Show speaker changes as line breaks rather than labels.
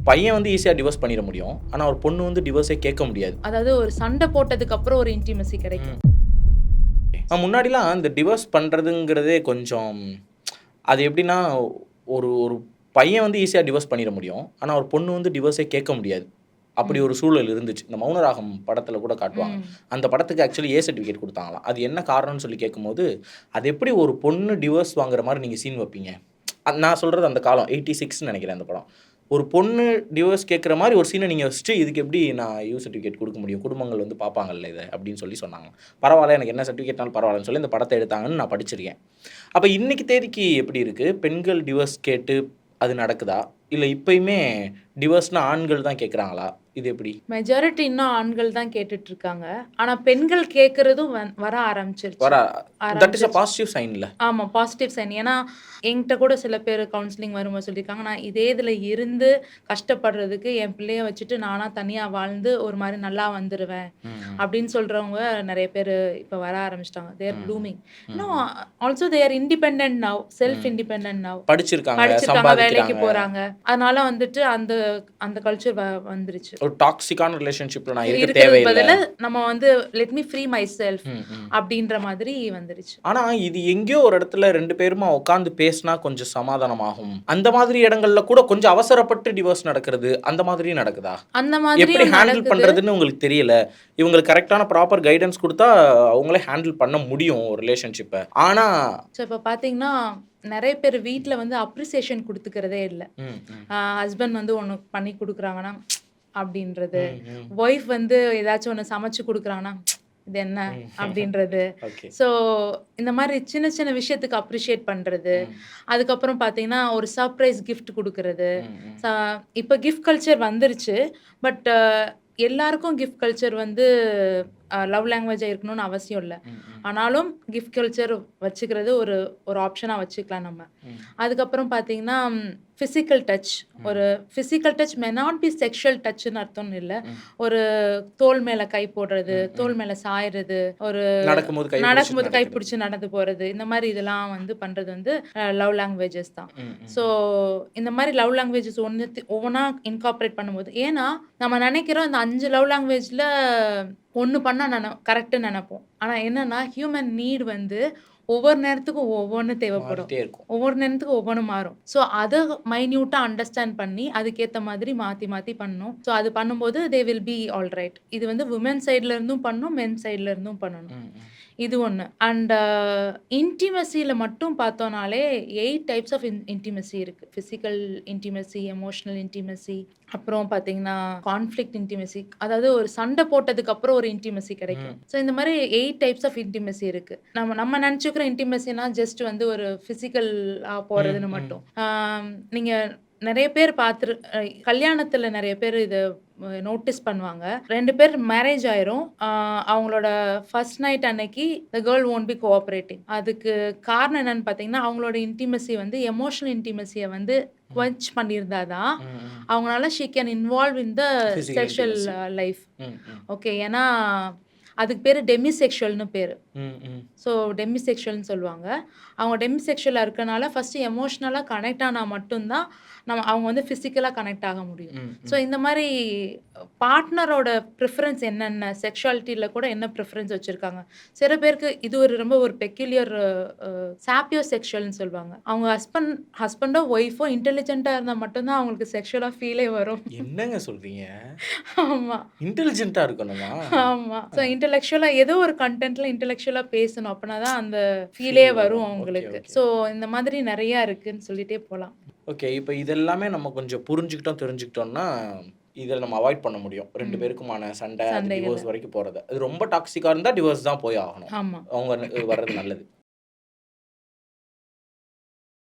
பையன் வந்து ஈஸியாக டிவோர்ஸ் பண்ணிட முடியும், ஆனால் ஒரு பொண்ணு வந்து டிவோர்ஸே கேட்க முடியாது.
அதாவது ஒரு சண்டை போட்டதுக்கு அப்புறம் ஒரு இன்டிமசி கிடைக்கும்.
முன்னாடிலாம் இந்த டிவோர்ஸ் பண்ணுறதுங்கிறதே கொஞ்சம் அது எப்படின்னா, ஒரு ஒரு பையன் வந்து ஈஸியாக டிவோர்ஸ் பண்ணிட முடியும், ஆனால் ஒரு பொண்ணு வந்து டிவோர்ஸே கேட்க முடியாது. அப்படி ஒரு சூழல் இருந்துச்சு. இந்த மௌனராகம் படத்தில் கூட காட்டுவாங்க. அந்த படத்துக்கு ஆக்சுவலி ஏ சர்டிஃபிகேட் கொடுத்தாங்களாம். அது என்ன காரணம்னு சொல்லி கேட்கும்போது, அது எப்படி ஒரு பொண்ணு டிவோர்ஸ் வாங்குற மாதிரி நீங்கள் சீன் வைப்பீங்க? நான் சொல்கிறது அந்த காலம் 86ன்னு நினைக்கிறேன் அந்த படம். ஒரு பொண்ணு டிவோர்ஸ் கேட்குற மாதிரி ஒரு சீனை நீங்கள் வச்சுட்டு இதுக்கு எப்படி நான் யூ சர்டிஃபிகேட் கொடுக்க முடியும், குடும்பங்கள் வந்து பார்ப்பாங்கல்ல இதை அப்படின்னு சொல்லி சொன்னாங்க. பரவாயில்ல, எனக்கு என்ன சர்டிஃபிகேட்னாலும் பரவாயில்லன்னு சொல்லி இந்த படத்தை எடுத்தாங்கன்னு நான் படிச்சிருக்கேன். அப்போ இன்றைக்கி தேதிக்கு எப்படி இருக்குது? பெண்கள் டிவோர்ஸ் கேட்டு அது நடக்குதா, இல்லை இப்போயுமே டிவோர்ஸ்னால் ஆண்கள் தான் கேட்குறாங்களா? இது எப்படி?
மெஜாரிட்டி இன்னும் ஆண்கள் தான் கேட்டுட்டு இருக்காங்க. ஆனா பெண்கள் கேட்கறதும் வர ஆரம்பிச்சிருச்சு.
That is a positive sign இல்ல?
ஆமா, பாசிட்டிவ் சைன். ஏன்னா என்கிட்ட கூட சில பேர் கவுன்சிலிங் வரும்போது சொல்லியிருக்காங்க, நான் இதே இதில் இருந்து கஷ்டப்படுறதுக்கு என் பிள்ளைய வச்சுட்டு நானா தனியாக வாழ்ந்து ஒரு மாதிரி நல்லா வந்துடுவேன் அப்படின்னு சொல்கிறவங்க நிறைய பேர் இப்போ வர ஆரம்பிச்சிட்டாங்க. There blooming. இன்னும் also there independent now, self independent now. படிச்சிருக்காங்க, வேலைக்கு போகிறாங்க. அதனால வந்துட்டு அந்த அந்த கல்ச்சர் வந்துருச்சு.
ஒரு டாக்ஸிக்கான ரிலேஷன்ஷிப்ல நான் இருக்க தேவையில்லை,
நம்ம வந்து let me free my self அப்படின்ற மாதிரி வந்துருச்சு.
ஆனா இது எங்கேயோ ஒரு இடத்துல ரெண்டு பேருமா உட்காந்து பேசினா கொஞ்சம் சமாதானமாகும். அந்த மாதிரி இடங்கள்ல கூட கொஞ்சம் அவசரப்பட்டு டிவோர்ஸ் நடக்கிறது, அந்த மாதிரி நடக்குதா?
அந்த மாதிரி
எப்படி ஹேண்டில் பண்றதுன்னு உங்களுக்கு தெரியல. இவங்களுக்கு கரெக்டான ப்ராப்பர் கைடன்ஸ் கொடுத்தா அவங்களே ஹேண்டில் பண்ண முடியும் ஒரு ரிலேஷன்ஷிப்பை. ஆனா
இப்போ பாத்தீங்கன்னா நிறைய பேர் வீட்டில் வந்து அப்ரிசியேஷன் கொடுத்துக்கிறதே இல்லை. ஹஸ்பண்ட் வந்து ஒன்று பண்ணி கொடுக்குறாங்கன்னா அப்படின்றது, ஒய்ஃப் வந்து ஏதாச்சும் ஒன்று சமைச்சு கொடுக்குறாங்கன்னா இது என்ன அப்படின்றது. ஸோ இந்த மாதிரி சின்ன சின்ன விஷயத்துக்கு அப்ரிஷியேட் பண்ணுறது. அதுக்கப்புறம் பார்த்தீங்கன்னா ஒரு சர்ப்ரைஸ் கிஃப்ட் கொடுக்கறது. இப்போ கிஃப்ட் கல்ச்சர் வந்துருச்சு. பட் எல்லாருக்கும் கிஃப்ட் கல்ச்சர் வந்து லவ் லாங்குவேஜாக இருக்கணும்னு அவசியம் இல்லை. ஆனாலும் கிஃப்ட் கல்ச்சர் வச்சுக்கிறது ஒரு ஒரு ஆப்ஷனாக வச்சுக்கலாம் நம்ம. அதுக்கப்புறம் பார்த்தீங்கன்னா ஃபிசிக்கல் டச். ஒரு physical touch may not be sexual டச்னு அர்த்தம்னு இல்லை. ஒரு தோல் மேலே கை போடுறது, தோல் மேலே சாயறது, ஒரு நடக்கும்போது கை பிடிச்சி நடந்து போகிறது, இந்த மாதிரி இதெல்லாம் வந்து பண்ணுறது வந்து லவ் லாங்குவேஜஸ் தான். ஸோ இந்த மாதிரி லவ் லாங்குவேஜஸ் ஒவ்வொன்றா இன்கார்பரேட் பண்ணும்போது, ஏன்னா நம்ம நினைக்கிறோம் இந்த 5 லவ் லாங்குவேஜில் ஒன்று பண்ணால் கரெக்டுன்னு நினைப்போம். ஆனால் என்னென்னா ஹியூமன் நீட் வந்து ஒவ்வொரு நேரத்துக்கும் ஒவ்வொன்று தேவைப்படும், ஒவ்வொரு நேரத்துக்கும் ஒவ்வொன்று மாறும். ஸோ அதை மைன்யூட்டாக அண்டர்ஸ்டாண்ட் பண்ணி அதுக்கேற்ற மாதிரி மாற்றி மாற்றி பண்ணணும். ஸோ அது பண்ணும்போது they will be all right. இது வந்து விமன் சைடில் இருந்தும் பண்ணணும், மென் சைடில் இருந்தும் பண்ணணும். இது ஒன்று. அண்ட் இன்டிமசியில் மட்டும் பார்த்தோன்னாலே 8 டைப்ஸ் ஆஃப் இன்டிமசி இருக்குது. ஃபிசிக்கல் இன்டிமசி, எமோஷ்னல் இன்டிமசி, அப்புறம் பார்த்தீங்கன்னா கான்ஃப்ளிக்ட் இன்டிமசி. அதாவது ஒரு சண்டை போட்டதுக்கு அப்புறம் ஒரு இன்டிமசி கிடைக்கும். ஸோ இந்த மாதிரி 8 டைப்ஸ் ஆஃப் இன்டிமசி இருக்குது. நம்ம நினச்சிக்கிற இன்டிமசினா ஜஸ்ட் வந்து ஒரு ஃபிசிக்கலாக போகிறதுன்னு மட்டும். நீங்கள் நிறைய பேர் கல்யாணத்தில் நிறைய பேர் இதை நோட்டீஸ் பண்ணுவாங்க. 2 பேர் மேரேஜ் ஆயிரும். அவங்களோட ஃபர்ஸ்ட் நைட் அன்னைக்கு the girl won't be cooperating. அதுக்கு காரணம் என்னன்னு பார்த்தீங்கன்னா அவங்களோட இன்டிமசி வந்து எமோஷனல் இன்டிமசியை வந்து குவென்ச் பண்ணியிருந்தாதான் அவங்களால she can involve in the sexual life. Okay, ஏன்னா அதுக்கு பேர் டெமிசெக்ஷுவல்னு பேர். ஸோ டெமிசெக்ஷுவல்னு சொல்லுவாங்க. அவங்க டெமிசெக்ஷுவலாக இருக்கனால ஃபஸ்ட்டு எமோஷ்னலாக கனெக்ட் ஆனால் மட்டும்தான் அவங்க வந்து ஃபிசிக்கலாக கனெக்ட் ஆக முடியும். ஸோ இந்த மாதிரி பார்ட்னரோட ப்ரிஃபரன்ஸ் என்னென்ன, செக்ஷுவாலிட்டியில் கூட என்ன ப்ரிஃபரன்ஸ் வச்சுருக்காங்க. சில பேருக்கு இது ஒரு ரொம்ப ஒரு பெக்யூலியர் சாப்பியோ செக்ஷுவல்னு சொல்லுவாங்க. அவங்க ஹஸ்பண்டோ ஒய்ஃபோ இன்டெலிஜென்ட்டாக இருந்தால் மட்டும்தான் அவங்களுக்கு செக்ஷுவலாக ஃபீலே வரும்.
என்னங்க சொல்கிறீங்க?
ஆமாம்,
இன்டெலிஜென்ட்டாக இருக்கணுமா?
ஆமாம். ஸோ இன்டெலெக்சுவலாக ஏதோ ஒரு கண்டென்ட்டில் இன்டெலெக்சுவலாக பேசணும், அப்படின்னா தான் அந்த ஃபீலே வரும் அவங்களுக்கு. ஸோ இந்த மாதிரி நிறையா இருக்குதுன்னு சொல்லிகிட்டே போகலாம்.
ஓகே, இப்போ இதெல்லாமே நம்ம கொஞ்சம் தெரிஞ்சுக்கிட்டோம்னா இதில் நம்ம அவாய்ட் பண்ண முடியும். 2 பேருக்குமான சண்டை டிவோர்ஸ் வரைக்கும் போகிறது. அது ரொம்ப டாக்ஸிக்காக இருந்தால் டிவோர்ஸ் தான் போய் ஆகணும். அவங்க வர்றது நல்லது.